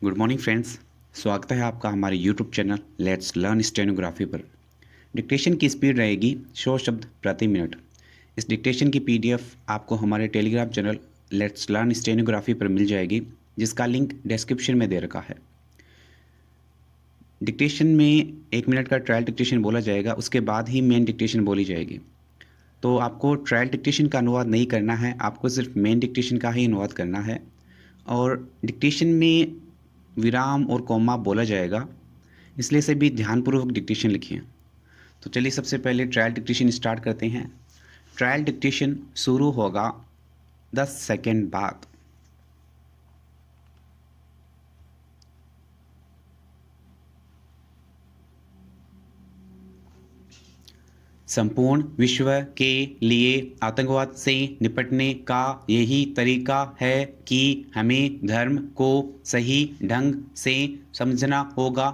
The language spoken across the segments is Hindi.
Good morning friends. स्वागत है आपका हमारे YouTube channel let's learn stenography पर। डिक्टेशन की स्पीड रहेगी 100 शब्द प्रति मिनट। इस डिक्टेशन की पीडीएफ आपको हमारे Telegram channel let's learn stenography पर मिल जाएगी, जिसका लिंक डिस्क्रिप्शन में दे रखा है। डिक्टेशन में 1 मिनट का ट्रायल डिक्टेशन बोला जाएगा, उसके बाद ही मेन डिक्टेशन बोली जाएगी। तो आपको ट्रायल डिक्टेशन का अनुवाद नहीं करना है, आपको सिर्फ मेन डिक्टेशन का ही अनुवाद करना है। और डिक्टेशन में विराम और कॉमा बोला जाएगा, इसलिए से भी ध्यानपूर्वक डिक्टेशन लिखिए। तो चलिए सबसे पहले ट्रायल डिक्टेशन स्टार्ट करते हैं। ट्रायल डिक्टेशन शुरू होगा 10 सेकेंड बाद। संपूर्ण विश्व के लिए आतंकवाद से निपटने का यही तरीका है कि हमें धर्म को सही ढंग से समझना होगा,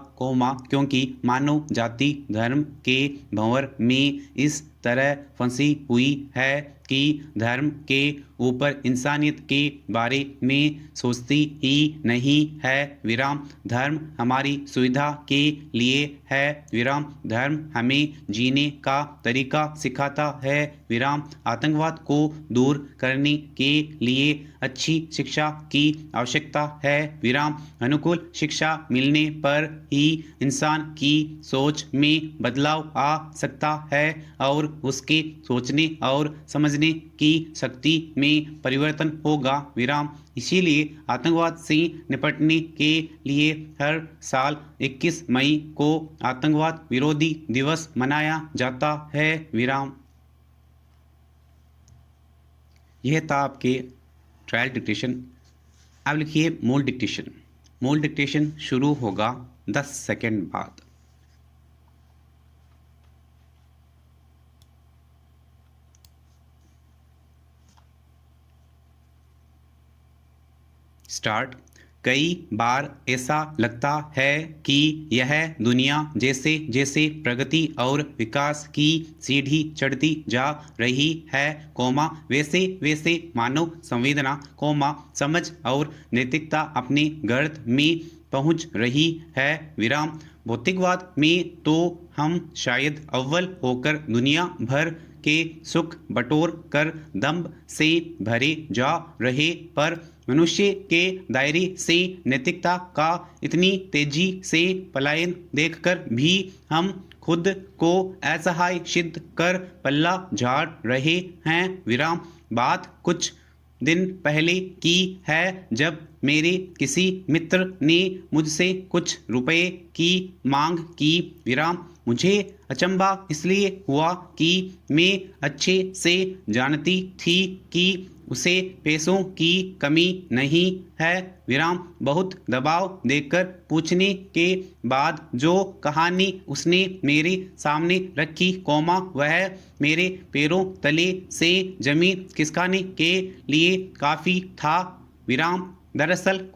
क्योंकि मानव जाति धर्म के भंवर में इस तरह फंसी हुई है कि धर्म के ऊपर इंसानियत के बारे में सोचती ही नहीं है। विराम धर्म हमारी सुविधा के लिए है। विराम धर्म हमें जीने का तरीका सिखाता है। विराम आतंकवाद को दूर करने के लिए अच्छी शिक्षा की आवश्यकता है। विराम अनुकूल शिक्षा मिलने पर ही इंसान की सोच में बदलाव आ सकता है और उसके सोचने और समझने की शक्ति में परिवर्तन होगा। विराम इसीलिए आतंकवाद से निपटने के लिए हर साल 21 मई को आतंकवाद विरोधी दिवस मनाया जाता है। विराम। यह था आपके ट्रायल डिक्टेशन। अब लिखिए मूल डिक्टेशन। मूल डिक्टेशन शुरू होगा 10 सेकेंड बाद। स्टार्ट। कई बार ऐसा लगता है कि यह दुनिया जैसे जैसे प्रगति और विकास की सीढ़ी चढ़ती जा रही है, वैसे वैसे मानव संवेदना, समझ और नैतिकता अपने गर्त में पहुंच रही है। विराम भौतिकवाद में तो हम शायद अव्वल होकर दुनिया भर के सुख बटोर कर दम्भ से भरे जा रहे, पर मनुष्य के दायरे से नैतिकता का इतनी तेजी से पलायन देखकर भी हम खुद को असहाय सिद्ध कर पल्ला झाड़ रहे हैं। विराम बात कुछ दिन पहले की है, जब मेरे किसी मित्र ने मुझसे कुछ रुपए की मांग की। विराम मुझे अचंभा इसलिए हुआ कि मैं अच्छे से जानती थी कि उसे पैसों की कमी नहीं है। विराम बहुत दबाव देकर पूछने के बाद जो कहानी उसने मेरे सामने रखी, वह मेरे पैरों तले से जमीन खिसकाने के लिए काफ़ी था। विराम दरअसल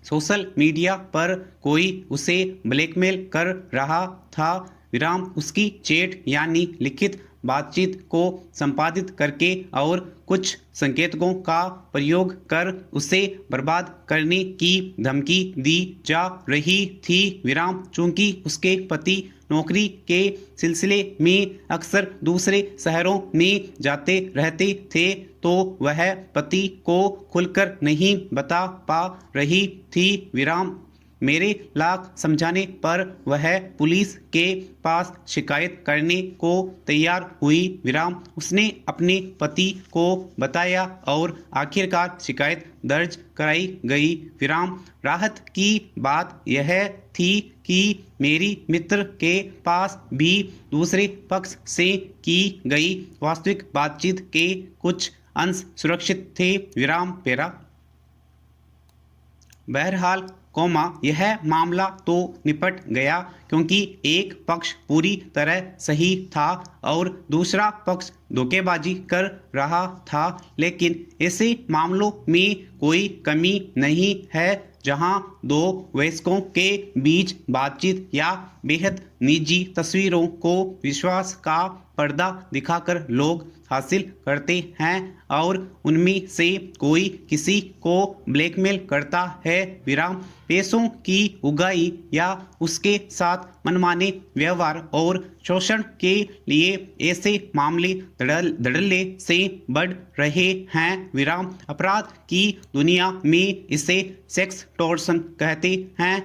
सोशल मीडिया पर कोई उसे ब्लैकमेल कर रहा था। विराम उसकी चैट यानी लिखित बातचीत को संपादित करके और कुछ संकेतकों का प्रयोग कर उसे बर्बाद करने की धमकी दी जा रही थी। विराम चूंकि उसके पति नौकरी के सिलसिले में अक्सर दूसरे शहरों में जाते रहते थे, तो वह पति को खुलकर नहीं बता पा रही थी। विराम मेरे लाख समझाने पर वह पुलिस के पास शिकायत करने को तैयार हुई। विराम उसने अपने पति को बताया और आखिरकार शिकायत दर्ज कराई गई। विराम राहत की बात यह थी कि मेरी मित्र के पास भी दूसरे पक्ष से की गई वास्तविक बातचीत के कुछ अंश सुरक्षित थे। विराम पैरा। बहरहाल यह मामला तो निपट गया क्योंकि एक पक्ष पूरी तरह सही था और दूसरा पक्ष धोखेबाजी कर रहा था, लेकिन ऐसे मामलों में कोई कमी नहीं है जहां दो वयस्कों के बीच बातचीत या बेहद निजी तस्वीरों को विश्वास का पर्दा दिखाकर लोग हासिल करते हैं और उनमें से कोई किसी को ब्लैकमेल करता है। पैसों की उगाही या उसके साथ मनमाने व्यवहार और शोषण के लिए ऐसे मामले धड़ल्ले से बढ़ रहे हैं। अपराध की दुनिया में इसे सेक्स टॉर्शन कहते हैं।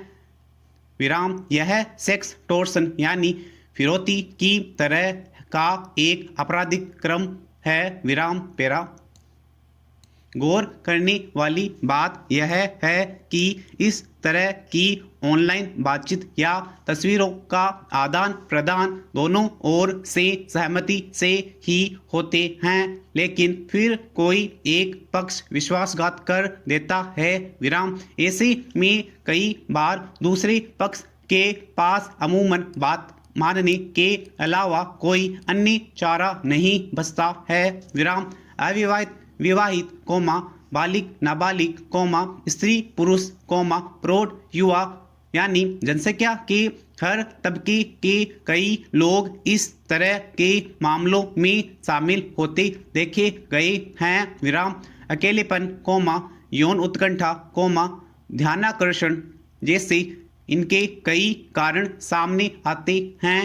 यह सेक्स टॉर्शन यानी फिरौती की तरह का एक आपराधिक क्रम है। गौर करने वाली बात यह है कि इस तरह की ऑनलाइन बातचीत या तस्वीरों का आदान प्रदान दोनों ओर से सहमति से ही होते हैं, लेकिन फिर कोई एक पक्ष विश्वासघात कर देता है। ऐसे में कई बार दूसरे पक्ष के पास अमूमन बात मानने के अलावा कोई अन्य चारा नहीं बचता है। अविवाहित, विवाहित, बालिग, नाबालिग, स्त्री, पुरुष, प्रौढ़, युवा यानी जनसंख्या के हर तबके के कई लोग इस तरह के मामलों में शामिल होते देखे गए हैं। अकेलेपन, यौन उत्कंठा, ध्यानाकर्षण जैसे इनके कई कारण सामने आते हैं।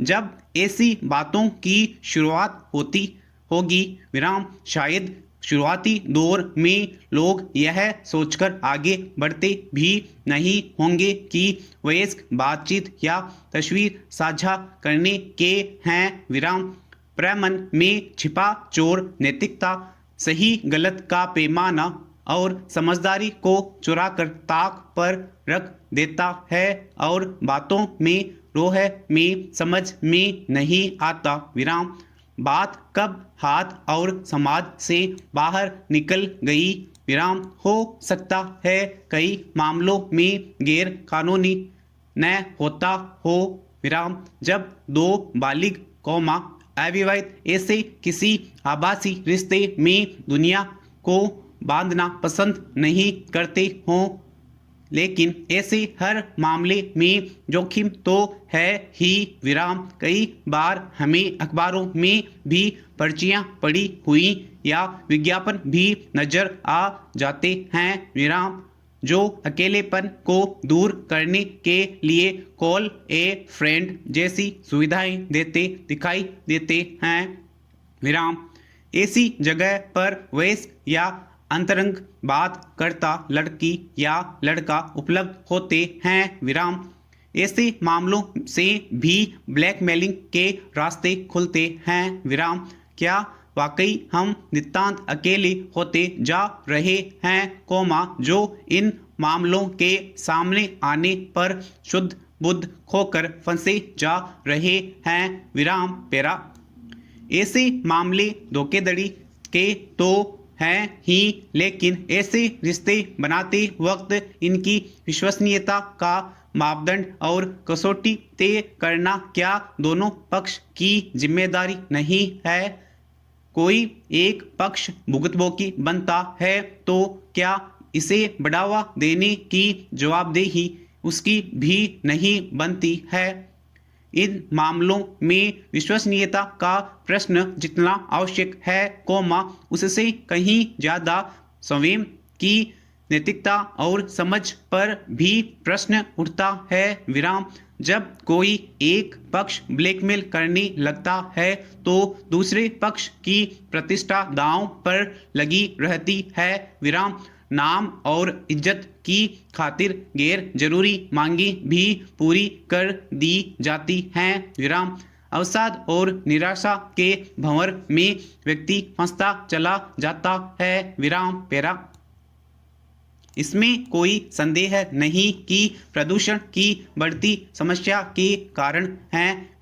जब ऐसी बातों की शुरुआत होती होगी, शायद शुरुआती दौर में लोग यह सोचकर आगे बढ़ते भी नहीं होंगे कि वयस्क बातचीत या तस्वीर साझा करने के हैं। प्रमन में छिपा चोर नैतिकता, सही गलत का पैमाना और समझदारी को चुराकर ताक पर रख देता है और बातों में रोह में समझ में नहीं आता। बात कब हाथ और समाज से बाहर निकल गई। हो सकता है कई मामलों में गैर कानूनी न होता हो। जब दो बालिग अविवाहित ऐसे किसी आभासी रिश्ते में दुनिया को बांधना पसंद नहीं करते हों, लेकिन ऐसे हर मामले में जोखिम तो है ही। कई बार हमें अखबारों में भी पर्चियां पड़ी हुई या विज्ञापन भी नजर आ जाते हैं जो अकेलेपन को दूर करने के लिए कॉल ए फ्रेंड जैसी सुविधाएं देते दिखाई देते हैं। ऐसी जगह पर वयस्क या अंतरंग बात करता लड़की या लड़का उपलब्ध होते हैं। ऐसे मामलों से भी ब्लैकमेलिंग के रास्ते खुलते हैं। क्या वाकई हम नितांत अकेले होते जा रहे हैं, जो इन मामलों के सामने आने पर शुद्ध बुद्ध खोकर फंसे जा रहे हैं। ऐसे मामले धोखेधड़ी के तो हैं ही, लेकिन ऐसे रिश्ते बनाते वक्त इनकी विश्वसनीयता का मापदंड और कसौटी तय करना क्या दोनों पक्ष की जिम्मेदारी नहीं है। कोई एक पक्ष भुगतभोगी बनता है तो क्या इसे बढ़ावा देने की जवाबदेही उसकी भी नहीं बनती है। इन मामलों में विश्वसनीयता का प्रश्न जितना आवश्यक है, उससे कहीं ज़्यादा स्वयं की नैतिकता और समझ पर भी प्रश्न उठता है। जब कोई एक पक्ष ब्लैकमेल करने लगता है तो दूसरे पक्ष की प्रतिष्ठा दांव पर लगी रहती है। नाम और इज्जत की खातिर गैर जरूरी मांगी भी पूरी कर दी जाती हैं। अवसाद और निराशा के भंवर में व्यक्ति फंसता चला जाता है। इसमें कोई संदेह नहीं कि प्रदूषण की बढ़ती समस्या के कारण हैं।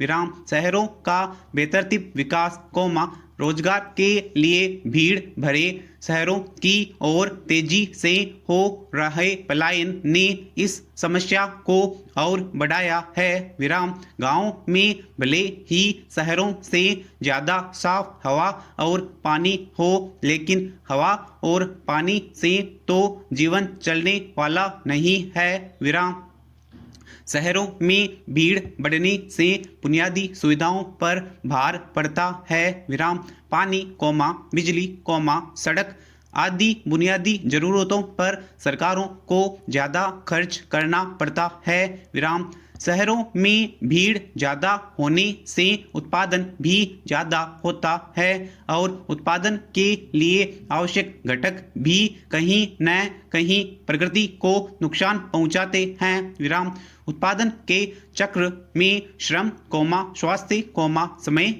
शहरों का बेतरतीब विकास, रोजगार के लिए भीड़ भरे शहरों की ओर तेजी से हो रहे पलायन ने इस समस्या को और बढ़ाया है। विराम गांव में भले ही शहरों से ज़्यादा साफ हवा और पानी हो, लेकिन हवा और पानी से तो जीवन चलने वाला नहीं है। विराम शहरों में भीड़ बढ़ने से बुनियादी सुविधाओं पर भार पड़ता है। विराम पानी, बिजली, सड़क आदि बुनियादी जरूरतों पर सरकारों को ज़्यादा खर्च करना पड़ता है। विराम शहरों में भीड़ ज़्यादा होने से उत्पादन भी ज़्यादा होता है और उत्पादन के लिए आवश्यक घटक भी कहीं न कहीं प्रकृति को नुकसान पहुंचाते हैं। विराम उत्पादन के चक्र में श्रम, स्वास्थ्य, समय,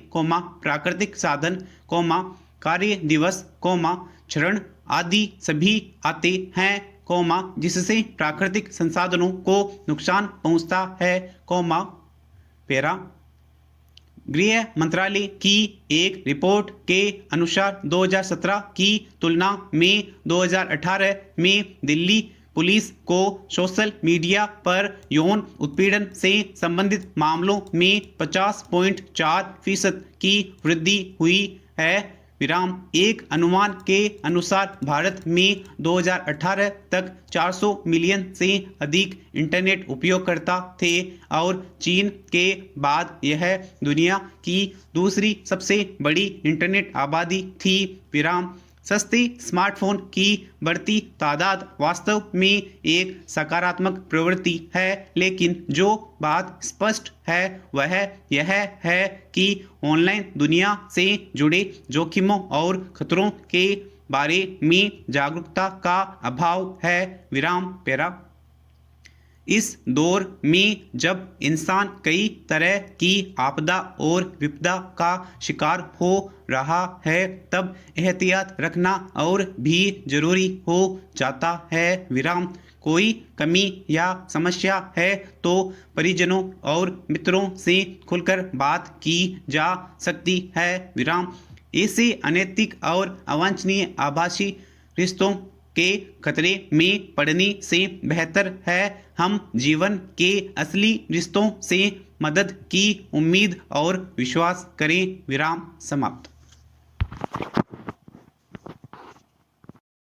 प्राकृतिक साधन, कार्य दिवस, क्षरण आदि सभी आते हैं, जिससे प्राकृतिक संसाधनों को नुकसान पहुंचता है, पैरा गृह मंत्रालय की एक रिपोर्ट के अनुसार 2017 की तुलना में 2018 में दिल्ली पुलिस को सोशल मीडिया पर यौन उत्पीड़न से संबंधित मामलों में 50.4% की वृद्धि हुई है। विराम एक अनुमान के अनुसार भारत में 2018 तक 400 मिलियन से अधिक इंटरनेट उपयोगकर्ता थे और चीन के बाद यह दुनिया की दूसरी सबसे बड़ी इंटरनेट आबादी थी। विराम सस्ते स्मार्टफोन की बढ़ती तादाद वास्तव में एक सकारात्मक प्रवृत्ति है, लेकिन जो बात स्पष्ट है वह यह है कि ऑनलाइन दुनिया से जुड़े जोखिमों और खतरों के बारे में जागरूकता का अभाव है। विराम पैरा इस दौर में जब इंसान कई तरह की आपदा और विपदा का शिकार हो रहा है, तब एहतियात रखना और भी जरूरी हो जाता है। विराम कोई कमी या समस्या है तो परिजनों और मित्रों से खुलकर बात की जा सकती है। विराम ऐसे अनैतिक और अवांछनीय आभासी रिश्तों के खतरे में पड़ने से बेहतर है हम जीवन के असली रिश्तों से मदद की उम्मीद और विश्वास करें। विराम समाप्त।